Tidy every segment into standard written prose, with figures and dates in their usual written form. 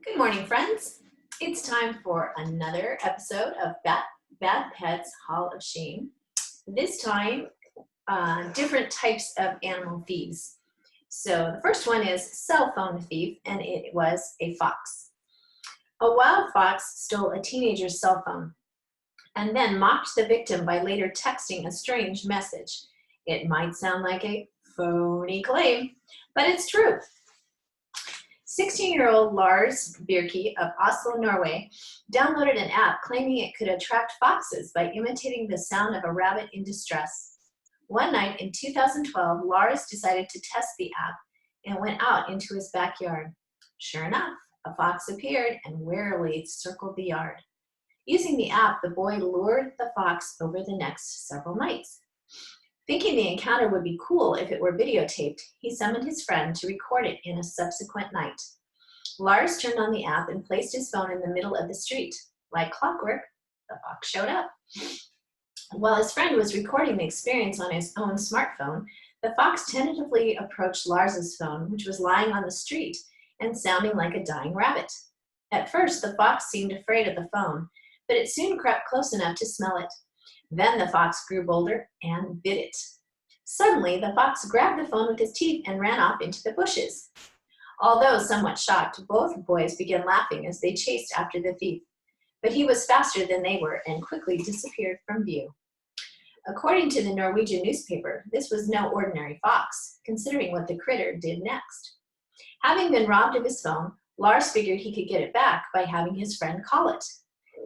Good morning, friends. It's time for another episode of Bad Pets Hall of Shame. This time, different types of animal thieves. So the first one is cell phone thief, and it was a fox. A wild fox stole a teenager's cell phone and then mocked the victim by later texting a strange message. It might sound like a phony claim, but it's true. 16-year-old Lars Birke of Oslo, Norway, downloaded an app claiming it could attract foxes by imitating the sound of a rabbit in distress. One night in 2012, Lars decided to test the app and went out into his backyard. Sure enough, a fox appeared and warily circled the yard. Using the app, the boy lured the fox over the next several nights. Thinking the encounter would be cool if it were videotaped, he summoned his friend to record it in a subsequent night. Lars turned on the app and placed his phone in the middle of the street. Like clockwork, the fox showed up. While his friend was recording the experience on his own smartphone, the fox tentatively approached Lars's phone, which was lying on the street and sounding like a dying rabbit. At first, the fox seemed afraid of the phone, but it soon crept close enough to smell it. Then the fox grew bolder and bit it. Suddenly, the fox grabbed the phone with his teeth and ran off into the bushes. Although somewhat shocked, both boys began laughing as they chased after the thief. But he was faster than they were and quickly disappeared from view. According to the Norwegian newspaper, this was no ordinary fox, considering what the critter did next. Having been robbed of his phone, Lars figured he could get it back by having his friend call it.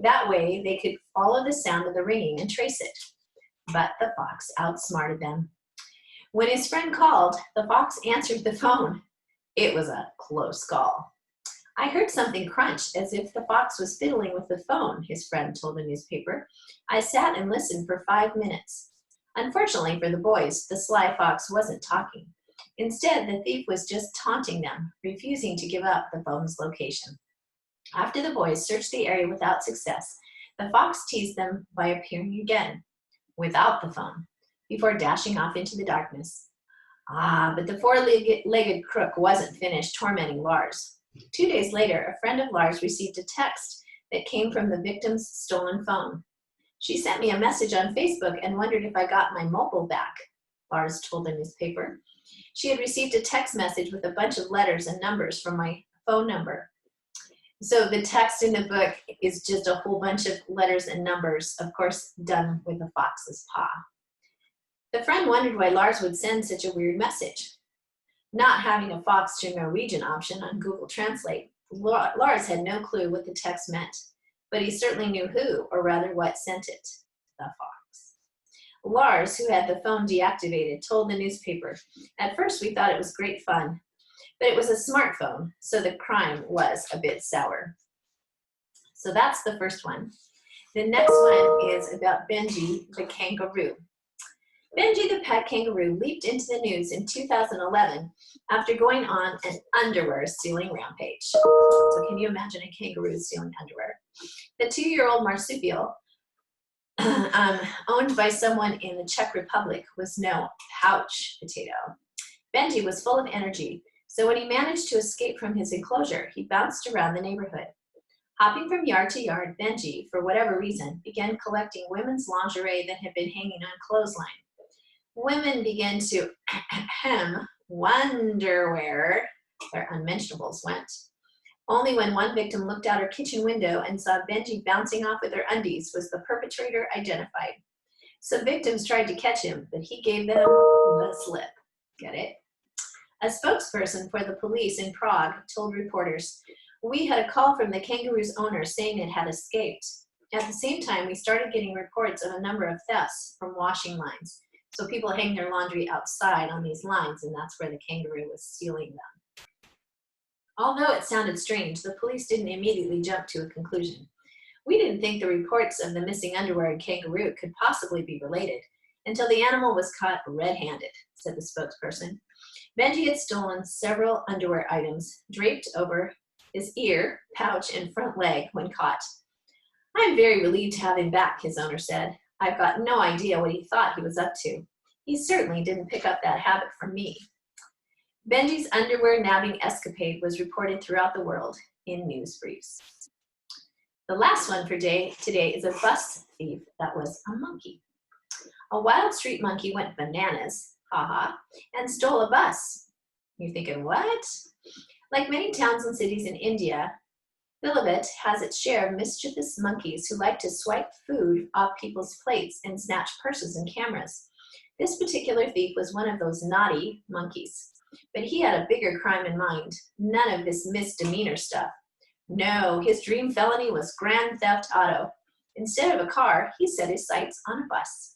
That way, they could follow the sound of the ringing and trace it. But the fox outsmarted them. When his friend called, the fox answered the phone. It was a close call. I heard something crunch as if the fox was fiddling with the phone, his friend told the newspaper. I sat and listened for 5 minutes. Unfortunately for the boys, the sly fox wasn't talking. Instead, the thief was just taunting them, refusing to give up the phone's location. After the boys searched the area without success, the fox teased them by appearing again, without the phone, before dashing off into the darkness. But the four-legged crook wasn't finished tormenting Lars. 2 days later, a friend of Lars received a text that came from the victim's stolen phone. She sent me a message on Facebook and wondered if I got my mobile back, Lars told the newspaper. She had received a text message with a bunch of letters and numbers from my phone number. So the text in the book is just a whole bunch of letters and numbers, of course, done with a fox's paw. The friend wondered why Lars would send such a weird message. Not having a Fox to Norwegian option on Google Translate, Lars had no clue what the text meant, but he certainly knew who, or rather what, sent it, the fox. Lars, who had the phone deactivated, told the newspaper, "At first we thought it was great fun, but it was a smartphone, so the crime was a bit sour." So that's the first one. The next one is about Benji the kangaroo. Benji the pet kangaroo leaped into the news in 2011 after going on an underwear stealing rampage. So can you imagine a kangaroo stealing underwear? The 2-year-old marsupial, owned by someone in the Czech Republic, was no pouch potato. Benji was full of energy, so when he managed to escape from his enclosure, he bounced around the neighborhood. Hopping from yard to yard, Benji, for whatever reason, began collecting women's lingerie that had been hanging on clothesline. Women began to wonder where their unmentionables went. Only when one victim looked out her kitchen window and saw Benji bouncing off with her undies was the perpetrator identified. Some victims tried to catch him, but he gave them the slip. Get it? A spokesperson for the police in Prague told reporters, "We had a call from the kangaroo's owner saying it had escaped. At the same time, we started getting reports of a number of thefts from washing lines. So people hang their laundry outside on these lines, and that's where the kangaroo was stealing them." Although it sounded strange, the police didn't immediately jump to a conclusion. "We didn't think the reports of the missing underwear and kangaroo could possibly be related until the animal was caught red-handed," said the spokesperson. Benji had stolen several underwear items draped over his ear, pouch, and front leg when caught. "I'm very relieved to have him back," his owner said. "I've got no idea what he thought he was up to. He certainly didn't pick up that habit from me." Benji's underwear nabbing escapade was reported throughout the world in news briefs. The last one for today is a bus thief that was a monkey. A wild street monkey went bananas, haha, and stole a bus. You're thinking, what? Like many towns and cities in India, Bilibet has its share of mischievous monkeys who like to swipe food off people's plates and snatch purses and cameras. This particular thief was one of those naughty monkeys, but he had a bigger crime in mind, none of this misdemeanor stuff. No, his dream felony was grand theft auto. Instead of a car, he set his sights on a bus.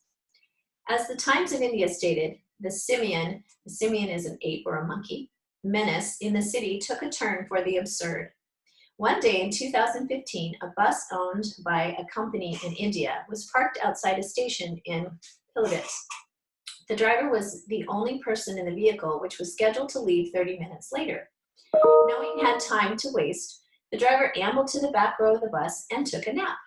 As the Times of India stated, the simian is an ape or a monkey, menace in the city took a turn for the absurd. One day in 2015, a bus owned by a company in India was parked outside a station in Pilibhit. The driver was the only person in the vehicle, which was scheduled to leave 30 minutes later. Knowing he had time to waste, the driver ambled to the back row of the bus and took a nap.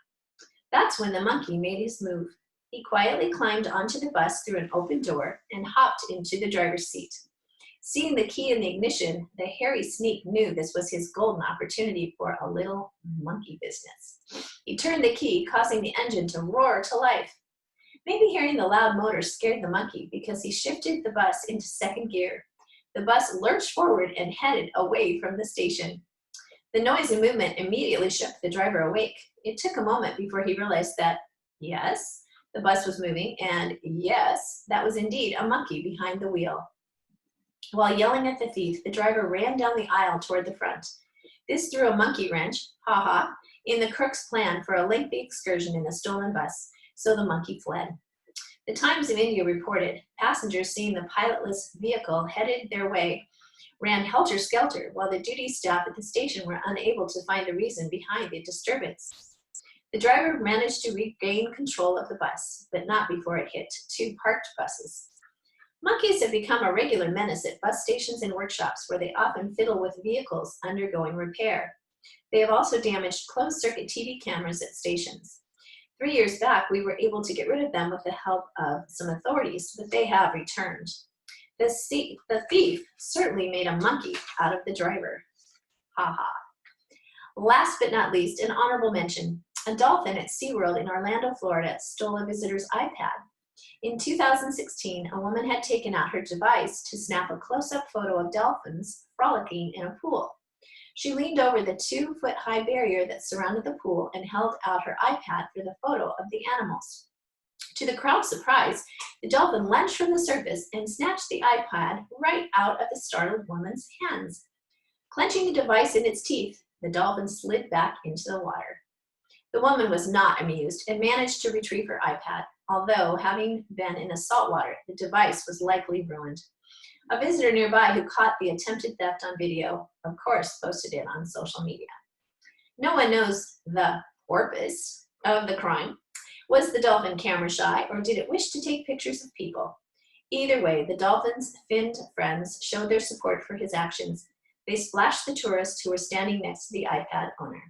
That's when the monkey made his move. He quietly climbed onto the bus through an open door and hopped into the driver's seat. Seeing the key in the ignition, the hairy sneak knew this was his golden opportunity for a little monkey business. He turned the key, causing the engine to roar to life. Maybe hearing the loud motor scared the monkey because he shifted the bus into second gear. The bus lurched forward and headed away from the station. The noise and movement immediately shook the driver awake. It took a moment before he realized that, yes, the bus was moving, and yes, that was indeed a monkey behind the wheel. While yelling at the thief, the driver ran down the aisle toward the front. This threw a monkey wrench, haha, in the crook's plan for a lengthy excursion in a stolen bus, so the monkey fled. The Times of India reported passengers seeing the pilotless vehicle headed their way ran helter-skelter, while the duty staff at the station were unable to find the reason behind the disturbance. The driver managed to regain control of the bus, but not before it hit two parked buses. Monkeys have become a regular menace at bus stations and workshops where they often fiddle with vehicles undergoing repair. They have also damaged closed-circuit TV cameras at stations. 3 years back, we were able to get rid of them with the help of some authorities, but they have returned. The thief certainly made a monkey out of the driver. Ha ha. Last but not least, an honorable mention. A dolphin at SeaWorld in Orlando, Florida, stole a visitor's iPad. In 2016, a woman had taken out her device to snap a close-up photo of dolphins frolicking in a pool. She leaned over the 2-foot-high barrier that surrounded the pool and held out her iPad for the photo of the animals. To the crowd's surprise, the dolphin lunged from the surface and snatched the iPad right out of the startled woman's hands. Clenching the device in its teeth, the dolphin slid back into the water. The woman was not amused and managed to retrieve her iPad, although, having been in the saltwater, the device was likely ruined. A visitor nearby who caught the attempted theft on video, of course, posted it on social media. No one knows the purpose of the crime. Was the dolphin camera shy, or did it wish to take pictures of people? Either way, the dolphin's finned friends showed their support for his actions. They splashed the tourists who were standing next to the iPad owner.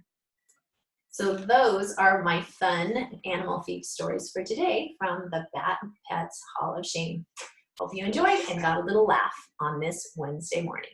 So those are my fun animal thief stories for today from the Bat Pets Hall of Shame. Hope you enjoyed and got a little laugh on this Wednesday morning.